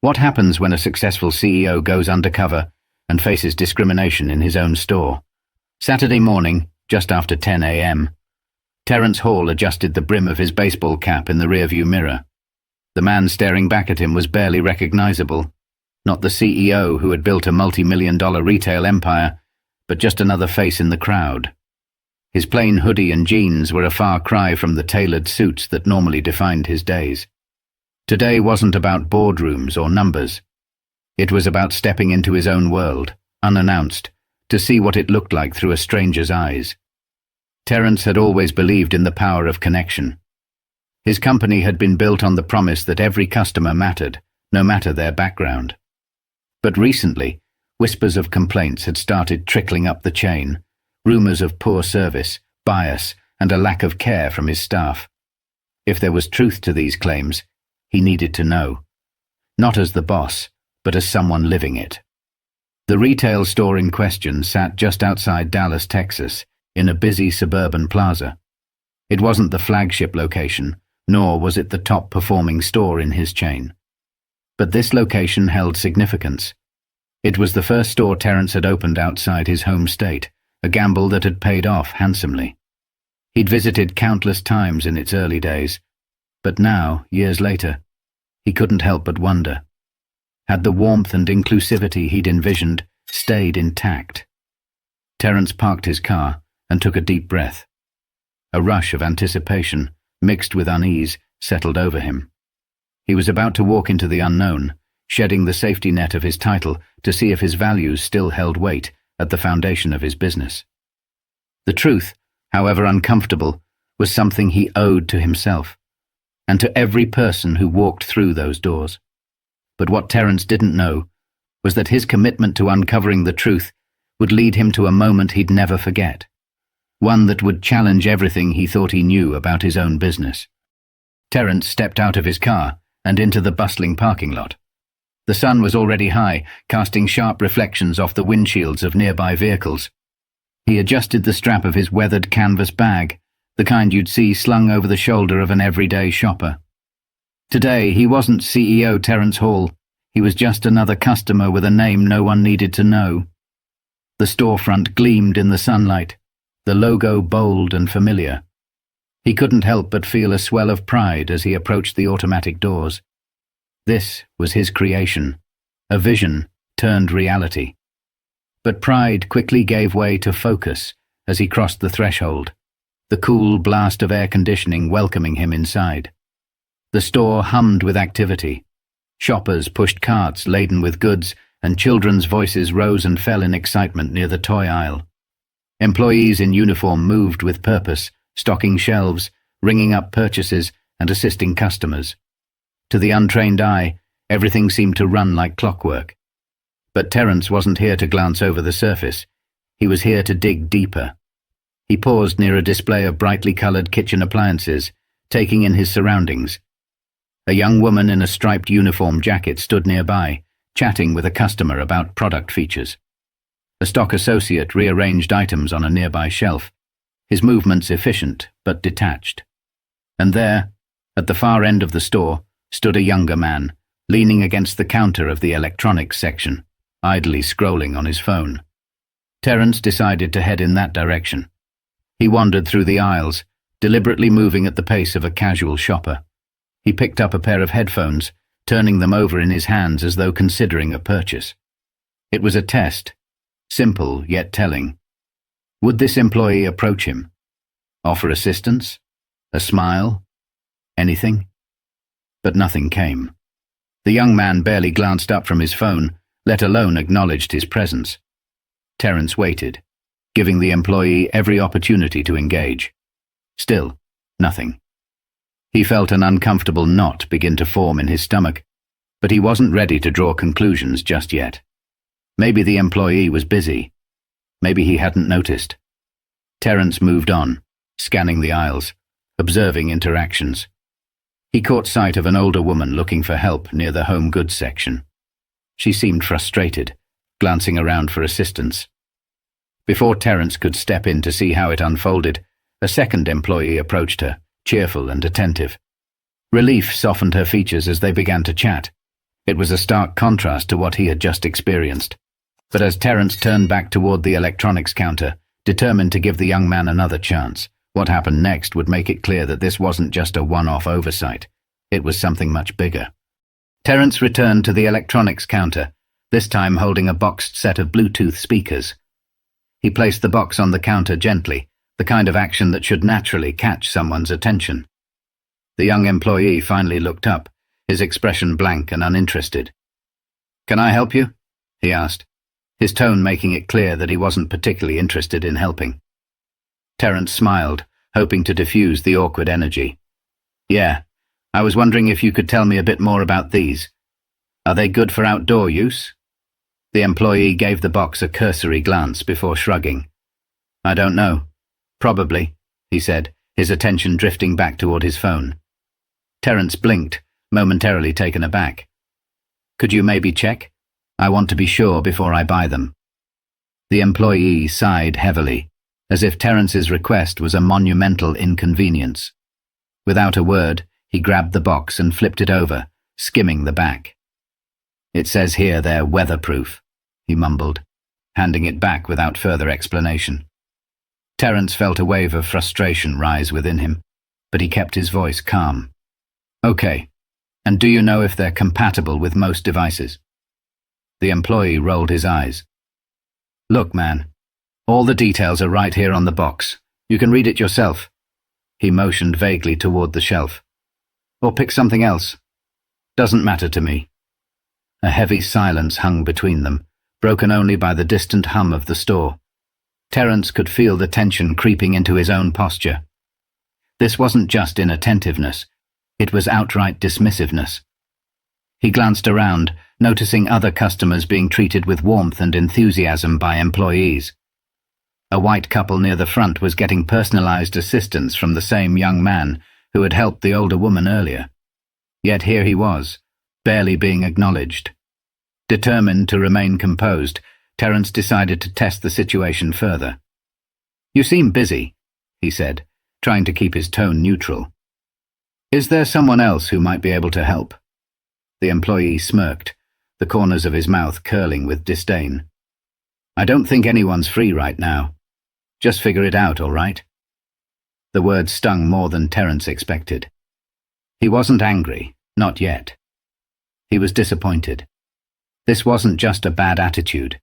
What happens when a successful CEO goes undercover and faces discrimination in his own store? Saturday morning, just after 10 a.m., Terence Hall adjusted the brim of his baseball cap in the rearview mirror. The man staring back at him was barely recognizable. Not the CEO who had built a multi-million-dollar retail empire, but just another face in the crowd. His plain hoodie and jeans were a far cry from the tailored suits that normally defined his days. Today wasn't about boardrooms or numbers. It was about stepping into his own world, unannounced, to see what it looked like through a stranger's eyes. Terence had always believed in the power of connection. His company had been built on the promise that every customer mattered, no matter their background. But recently, whispers of complaints had started trickling up the chain, rumors of poor service, bias, and a lack of care from his staff. If there was truth to these claims, he needed to know. Not as the boss, but as someone living it. The retail store in question sat just outside Dallas, Texas, in a busy suburban plaza. It wasn't the flagship location, nor was it the top-performing store in his chain. But this location held significance. It was the first store Terence had opened outside his home state, a gamble that had paid off handsomely. He'd visited countless times in its early days, but now, years later, he couldn't help but wonder. Had the warmth and inclusivity he'd envisioned stayed intact? Terence parked his car and took a deep breath. A rush of anticipation, mixed with unease, settled over him. He was about to walk into the unknown, shedding the safety net of his title to see if his values still held weight at the foundation of his business. The truth, however uncomfortable, was something he owed to himself, and to every person who walked through those doors. But what Terence didn't know was that his commitment to uncovering the truth would lead him to a moment he'd never forget, one that would challenge everything he thought he knew about his own business. Terence stepped out of his car and into the bustling parking lot. The sun was already high, casting sharp reflections off the windshields of nearby vehicles. He adjusted the strap of his weathered canvas bag, the kind you'd see slung over the shoulder of an everyday shopper. Today, he wasn't CEO Terence Hall. He was just another customer with a name no one needed to know. The storefront gleamed in the sunlight, the logo bold and familiar. He couldn't help but feel a swell of pride as he approached the automatic doors. This was his creation, a vision turned reality. But pride quickly gave way to focus as he crossed the threshold, the cool blast of air conditioning welcoming him inside. The store hummed with activity. Shoppers pushed carts laden with goods, and children's voices rose and fell in excitement near the toy aisle. Employees in uniform moved with purpose, stocking shelves, ringing up purchases, and assisting customers. To the untrained eye, everything seemed to run like clockwork. But Terence wasn't here to glance over the surface. He was here to dig deeper. He paused near a display of brightly colored kitchen appliances, taking in his surroundings. A young woman in a striped uniform jacket stood nearby, chatting with a customer about product features. A stock associate rearranged items on a nearby shelf, his movements efficient but detached. And there, at the far end of the store, stood a younger man, leaning against the counter of the electronics section, idly scrolling on his phone. Terence decided to head in that direction. He wandered through the aisles, deliberately moving at the pace of a casual shopper. He picked up a pair of headphones, turning them over in his hands as though considering a purchase. It was a test, simple yet telling. Would this employee approach him? Offer assistance? A smile? Anything? But nothing came. The young man barely glanced up from his phone, let alone acknowledged his presence. Terence waited, giving the employee every opportunity to engage. Still, nothing. He felt an uncomfortable knot begin to form in his stomach, but he wasn't ready to draw conclusions just yet. Maybe the employee was busy. Maybe he hadn't noticed. Terence moved on, scanning the aisles, observing interactions. He caught sight of an older woman looking for help near the home goods section. She seemed frustrated, glancing around for assistance. Before Terence could step in to see how it unfolded, a second employee approached her, cheerful and attentive. Relief softened her features as they began to chat. It was a stark contrast to what he had just experienced. But as Terence turned back toward the electronics counter, determined to give the young man another chance, what happened next would make it clear that this wasn't just a one-off oversight. It was something much bigger. Terence returned to the electronics counter, this time holding a boxed set of Bluetooth speakers. He placed the box on the counter gently, the kind of action that should naturally catch someone's attention. The young employee finally looked up, his expression blank and uninterested. "Can I help you?" he asked, his tone making it clear that he wasn't particularly interested in helping. Terence smiled, hoping to diffuse the awkward energy. "Yeah, I was wondering if you could tell me a bit more about these. Are they good for outdoor use?" The employee gave the box a cursory glance before shrugging. "I don't know. Probably," he said, his attention drifting back toward his phone. Terence blinked, momentarily taken aback. "Could you maybe check? I want to be sure before I buy them." The employee sighed heavily, as if Terence's request was a monumental inconvenience. Without a word, he grabbed the box and flipped it over, skimming the back. "It says here they're weatherproof," he mumbled, handing it back without further explanation. Terence felt a wave of frustration rise within him, but he kept his voice calm. "Okay, and do you know if they're compatible with most devices?" The employee rolled his eyes. "Look, man, all the details are right here on the box. You can read it yourself." He motioned vaguely toward the shelf. "Or pick something else. Doesn't matter to me." A heavy silence hung between them, broken only by the distant hum of the store. Terence could feel the tension creeping into his own posture. This wasn't just inattentiveness, it was outright dismissiveness. He glanced around, noticing other customers being treated with warmth and enthusiasm by employees. A white couple near the front was getting personalized assistance from the same young man who had helped the older woman earlier. Yet here he was, barely being acknowledged. Determined to remain composed, Terence decided to test the situation further. "You seem busy," he said, trying to keep his tone neutral. "Is there someone else who might be able to help?" The employee smirked, the corners of his mouth curling with disdain. "I don't think anyone's free right now. Just figure it out, all right?" The words stung more than Terence expected. He wasn't angry, not yet. He was disappointed. This wasn't just a bad attitude.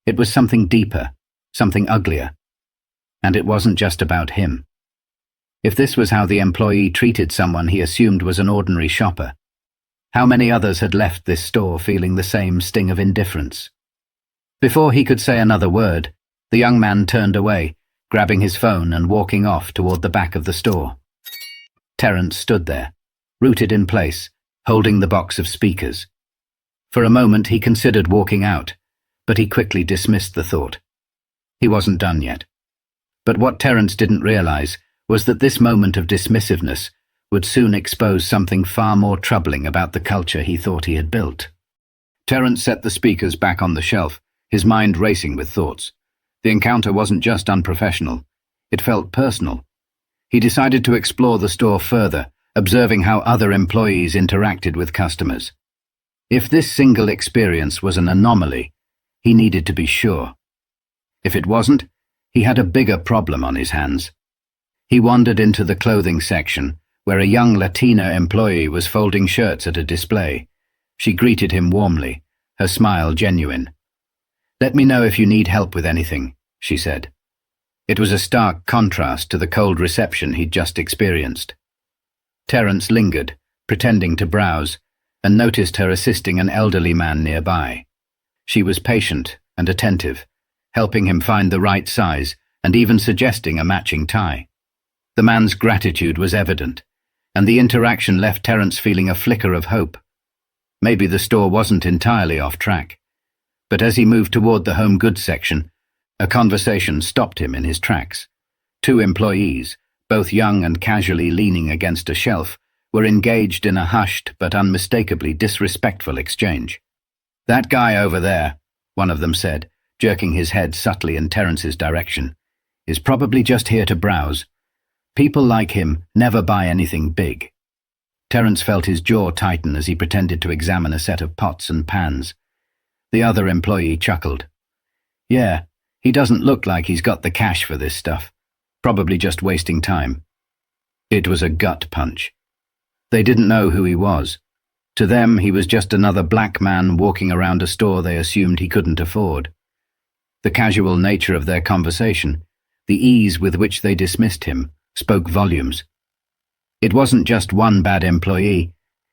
It was something deeper, something uglier. And it wasn't just about him. If this was how the employee treated someone he assumed was an ordinary shopper, how many others had left this store feeling the same sting of indifference? Before he could say another word, the young man turned away, grabbing his phone and walking off toward the back of the store. Terence stood there, rooted in place, holding the box of speakers. For a moment he considered walking out, but he quickly dismissed the thought. He wasn't done yet. But what Terence didn't realize was that this moment of dismissiveness would soon expose something far more troubling about the culture he thought he had built. Terence set the speakers back on the shelf, his mind racing with thoughts. The encounter wasn't just unprofessional, it felt personal. He decided to explore the store further, observing how other employees interacted with customers. If this single experience was an anomaly, he needed to be sure. If it wasn't, he had a bigger problem on his hands. He wandered into the clothing section, where a young Latina employee was folding shirts at a display. She greeted him warmly, her smile genuine. "Let me know if you need help with anything," she said. It was a stark contrast to the cold reception he'd just experienced. Terence lingered, pretending to browse, and noticed her assisting an elderly man nearby. She was patient and attentive, helping him find the right size and even suggesting a matching tie. The man's gratitude was evident, and the interaction left Terence feeling a flicker of hope. Maybe the store wasn't entirely off track. But as he moved toward the home goods section, a conversation stopped him in his tracks. Two employees, both young and casually leaning against a shelf, were engaged in a hushed but unmistakably disrespectful exchange. "That guy over there," one of them said, jerking his head subtly in Terence's direction, "is probably just here to browse. People like him never buy anything big." Terence felt his jaw tighten as he pretended to examine a set of pots and pans. The other employee chuckled. Yeah, he doesn't look like he's got the cash for this stuff. Probably just wasting time. It was a gut punch. They didn't know who he was. To them, he was just another black man walking around a store they assumed he couldn't afford. The casual nature of their conversation, the ease with which they dismissed him, spoke volumes. It wasn't just one bad employee.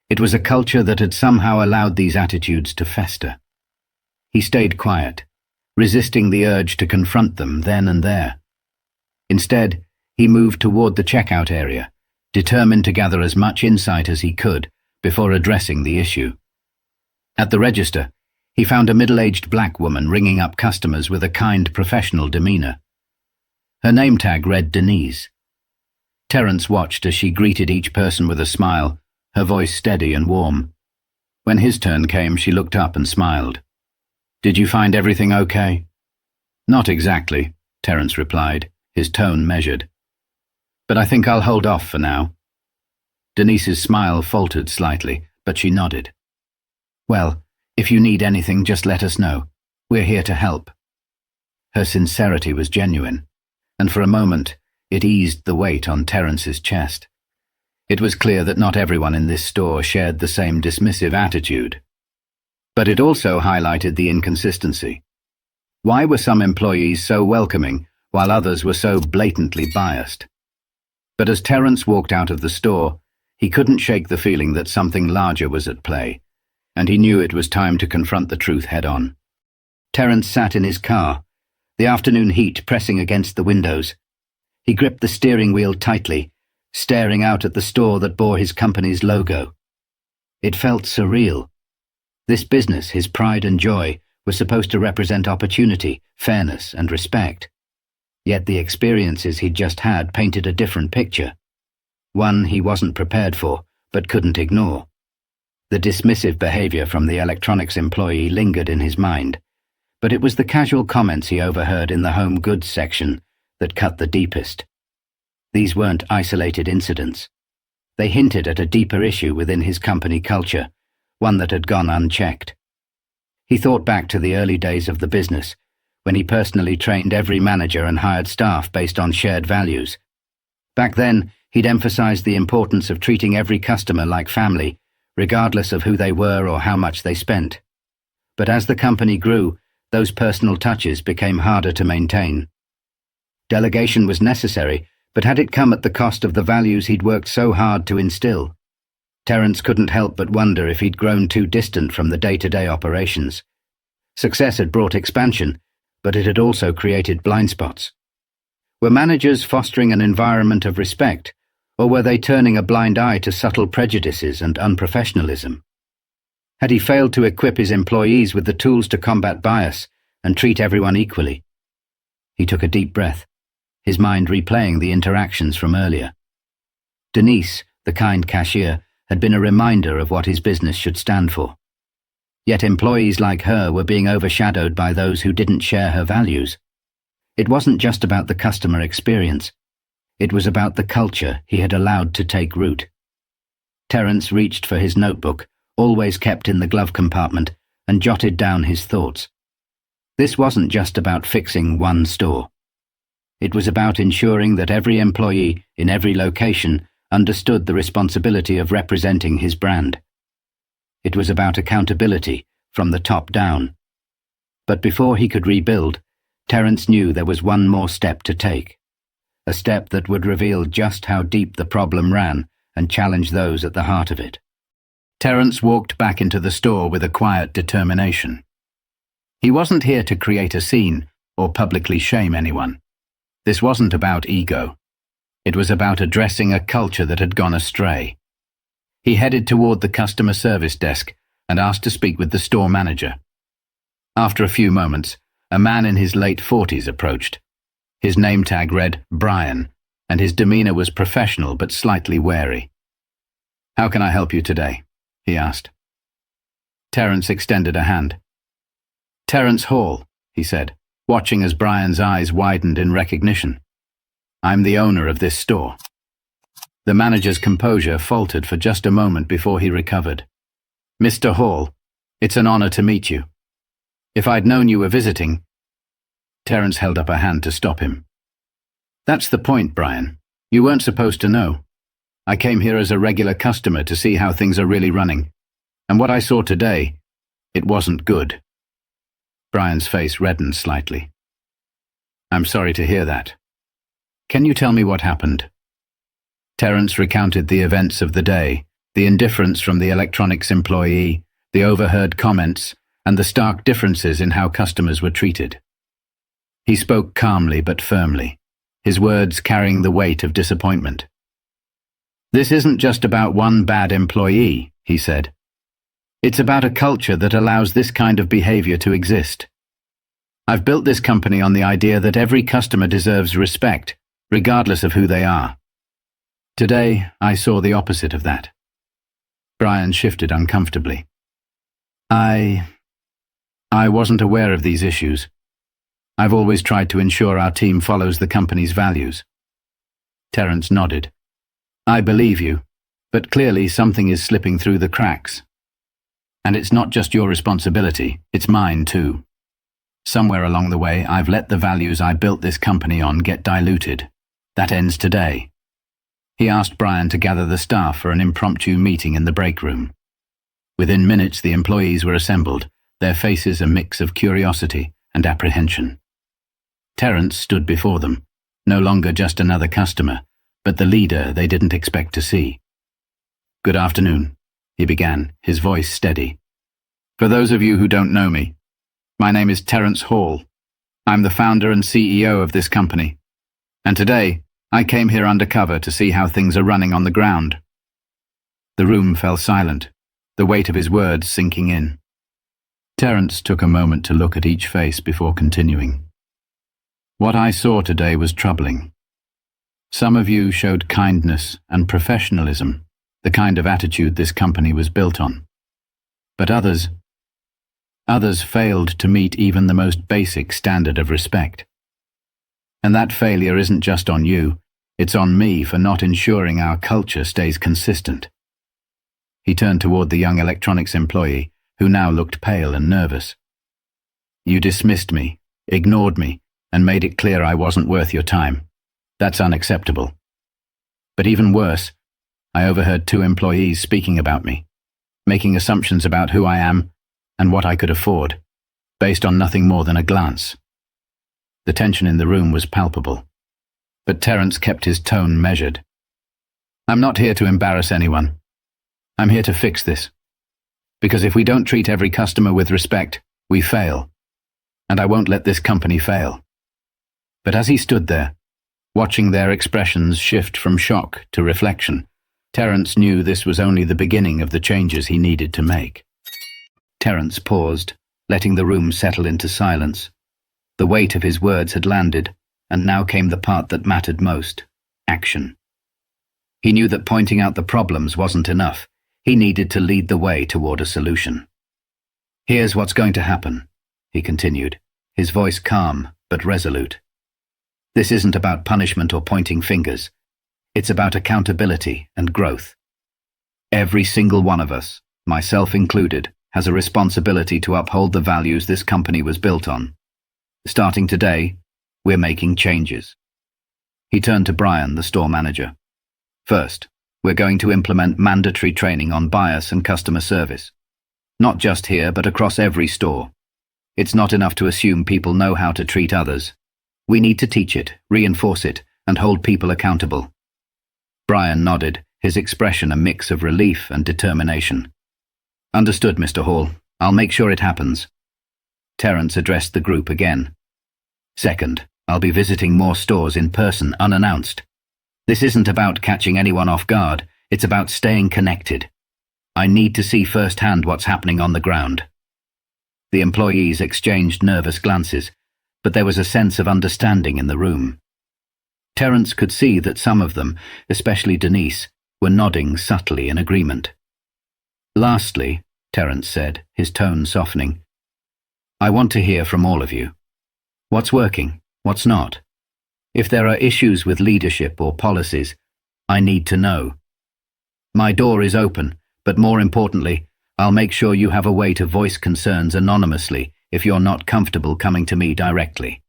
It was a culture that had somehow allowed these attitudes to fester. He stayed quiet, resisting the urge to confront them then and there. Instead, he moved toward the checkout area, determined to gather as much insight as he could before addressing the issue. At the register, he found a middle-aged black woman ringing up customers with a kind, professional demeanor. Her name tag read Denise. Terence watched as she greeted each person with a smile, her voice steady and warm. When his turn came, she looked up and smiled. "Did you find everything okay?" "Not exactly," Terence replied, his tone measured. "But I think I'll hold off for now." Denise's smile faltered slightly, but she nodded. "Well, if you need anything, just let us know. We're here to help." Her sincerity was genuine, and for a moment it eased the weight on Terence's chest. It was clear that not everyone in this store shared the same dismissive attitude. But it also highlighted the inconsistency. Why were some employees so welcoming while others were so blatantly biased? But as Terence walked out of the store, he couldn't shake the feeling that something larger was at play, and he knew it was time to confront the truth head-on. Terence sat in his car, the afternoon heat pressing against the windows. He gripped the steering wheel tightly, staring out at the store that bore his company's logo. It felt surreal. This business, his pride and joy, was supposed to represent opportunity, fairness, and respect. Yet the experiences he'd just had painted a different picture. One he wasn't prepared for, but couldn't ignore. The dismissive behavior from the electronics employee lingered in his mind, but it was the casual comments he overheard in the home goods section that cut the deepest. These weren't isolated incidents. They hinted at a deeper issue within his company culture, one that had gone unchecked. He thought back to the early days of the business, when he personally trained every manager and hired staff based on shared values. Back then, he'd emphasized the importance of treating every customer like family, regardless of who they were or how much they spent. But as the company grew, those personal touches became harder to maintain. Delegation was necessary, but had it come at the cost of the values he'd worked so hard to instill? Terence couldn't help but wonder if he'd grown too distant from the day-to-day operations. Success had brought expansion, but it had also created blind spots. Were managers fostering an environment of respect, or were they turning a blind eye to subtle prejudices and unprofessionalism? Had he failed to equip his employees with the tools to combat bias and treat everyone equally? He took a deep breath, his mind replaying the interactions from earlier. Denise, the kind cashier, had been a reminder of what his business should stand for. Yet employees like her were being overshadowed by those who didn't share her values. It wasn't just about the customer experience. It was about the culture he had allowed to take root. Terence reached for his notebook, always kept in the glove compartment, and jotted down his thoughts. This wasn't just about fixing one store. It was about ensuring that every employee in every location understood the responsibility of representing his brand. It was about accountability from the top down. But before he could rebuild, Terence knew there was one more step to take. A step that would reveal just how deep the problem ran and challenge those at the heart of it. Terence walked back into the store with a quiet determination. He wasn't here to create a scene or publicly shame anyone. This wasn't about ego. It was about addressing a culture that had gone astray. He headed toward the customer service desk and asked to speak with the store manager. After a few moments, a man in his late 40s approached. His name tag read Brian, and his demeanor was professional but slightly wary. "How can I help you today?" he asked. Terence extended a hand. "Terence Hall," he said, watching as Brian's eyes widened in recognition. "I'm the owner of this store." The manager's composure faltered for just a moment before he recovered. "Mr. Hall, it's an honor to meet you. If I'd known you were visiting—" Terence held up a hand to stop him. "That's the point, Brian. You weren't supposed to know. I came here as a regular customer to see how things are really running. And what I saw today, it wasn't good." Brian's face reddened slightly. "I'm sorry to hear that. Can you tell me what happened?" Terence recounted the events of the day, the indifference from the electronics employee, the overheard comments, and the stark differences in how customers were treated. He spoke calmly but firmly, his words carrying the weight of disappointment. "This isn't just about one bad employee," he said. "It's about a culture that allows this kind of behavior to exist. I've built this company on the idea that every customer deserves respect, regardless of who they are. Today, I saw the opposite of that." Brian shifted uncomfortably. I wasn't aware of these issues. I've always tried to ensure our team follows the company's values." Terence nodded. "I believe you, but clearly something is slipping through the cracks. And it's not just your responsibility, it's mine too. Somewhere along the way, I've let the values I built this company on get diluted. That ends today." He asked Brian to gather the staff for an impromptu meeting in the break room. Within minutes, the employees were assembled, their faces a mix of curiosity and apprehension. Terence stood before them, no longer just another customer, but the leader they didn't expect to see. "Good afternoon," he began, his voice steady. "For those of you who don't know me, my name is Terence Hall. I'm the founder and CEO of this company. And today, I came here undercover to see how things are running on the ground." The room fell silent, the weight of his words sinking in. Terence took a moment to look at each face before continuing. "What I saw today was troubling. Some of you showed kindness and professionalism, the kind of attitude this company was built on. But others failed to meet even the most basic standard of respect. And that failure isn't just on you, it's on me for not ensuring our culture stays consistent." He turned toward the young electronics employee, who now looked pale and nervous. "You dismissed me, ignored me, and made it clear I wasn't worth your time. That's unacceptable. But even worse, I overheard 2 employees speaking about me, making assumptions about who I am and what I could afford, based on nothing more than a glance." The tension in the room was palpable, but Terence kept his tone measured. "I'm not here to embarrass anyone. I'm here to fix this. Because if we don't treat every customer with respect, we fail. And I won't let this company fail." But as he stood there, watching their expressions shift from shock to reflection, Terence knew this was only the beginning of the changes he needed to make. Terence paused, letting the room settle into silence. The weight of his words had landed, and now came the part that mattered most: action. He knew that pointing out the problems wasn't enough. He needed to lead the way toward a solution. "Here's what's going to happen," he continued, his voice calm but resolute. "This isn't about punishment or pointing fingers. It's about accountability and growth. Every single one of us, myself included, has a responsibility to uphold the values this company was built on. Starting today, we're making changes." He turned to Brian, the store manager. "First, we're going to implement mandatory training on bias and customer service. Not just here, but across every store. It's not enough to assume people know how to treat others. We need to teach it, reinforce it, and hold people accountable." Brian nodded, his expression a mix of relief and determination. "Understood, Mr. Hall. I'll make sure it happens." Terence addressed the group again. "Second, I'll be visiting more stores in person unannounced. This isn't about catching anyone off guard, it's about staying connected. I need to see firsthand what's happening on the ground." The employees exchanged nervous glances, but there was a sense of understanding in the room. Terence could see that some of them, especially Denise, were nodding subtly in agreement. "Lastly," Terence said, his tone softening, "I want to hear from all of you. What's working? What's not? If there are issues with leadership or policies, I need to know. My door is open, but more importantly, I'll make sure you have a way to voice concerns anonymously if you're not comfortable coming to me directly.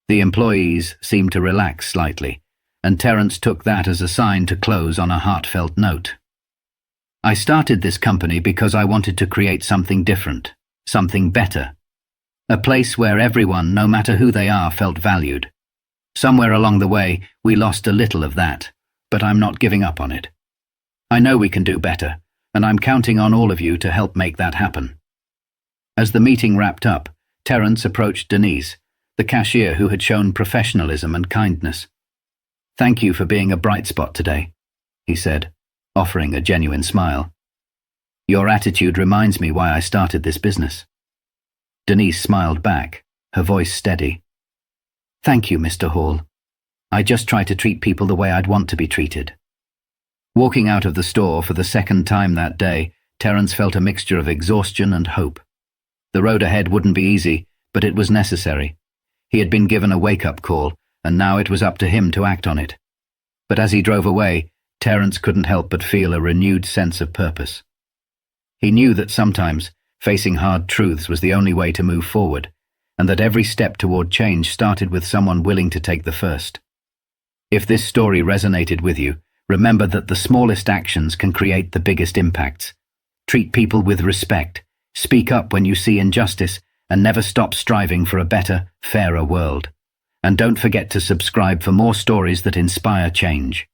The employees seemed to relax slightly, and Terence took that as a sign to close on a heartfelt note. I started this company because I wanted to create something different, something better. A place where everyone, no matter who they are, felt valued. Somewhere along the way, we lost a little of that, but I'm not giving up on it. I know we can do better, and I'm counting on all of you to help make that happen. As the meeting wrapped up, Terence approached Denise, the cashier who had shown professionalism and kindness. "Thank you for being a bright spot today," he said, offering a genuine smile. "Your attitude reminds me why I started this business." Denise smiled back, her voice steady. "Thank you, Mr. Hall. I just try to treat people the way I'd want to be treated." Walking out of the store for the second time that day, Terence felt a mixture of exhaustion and hope. The road ahead wouldn't be easy, but it was necessary. He had been given a wake-up call, and now it was up to him to act on it. But as he drove away, Terence couldn't help but feel a renewed sense of purpose. He knew that sometimes facing hard truths was the only way to move forward, and that every step toward change started with someone willing to take the first. If this story resonated with you, remember that the smallest actions can create the biggest impacts. Treat people with respect, speak up when you see injustice, and never stop striving for a better, fairer world. And don't forget to subscribe for more stories that inspire change.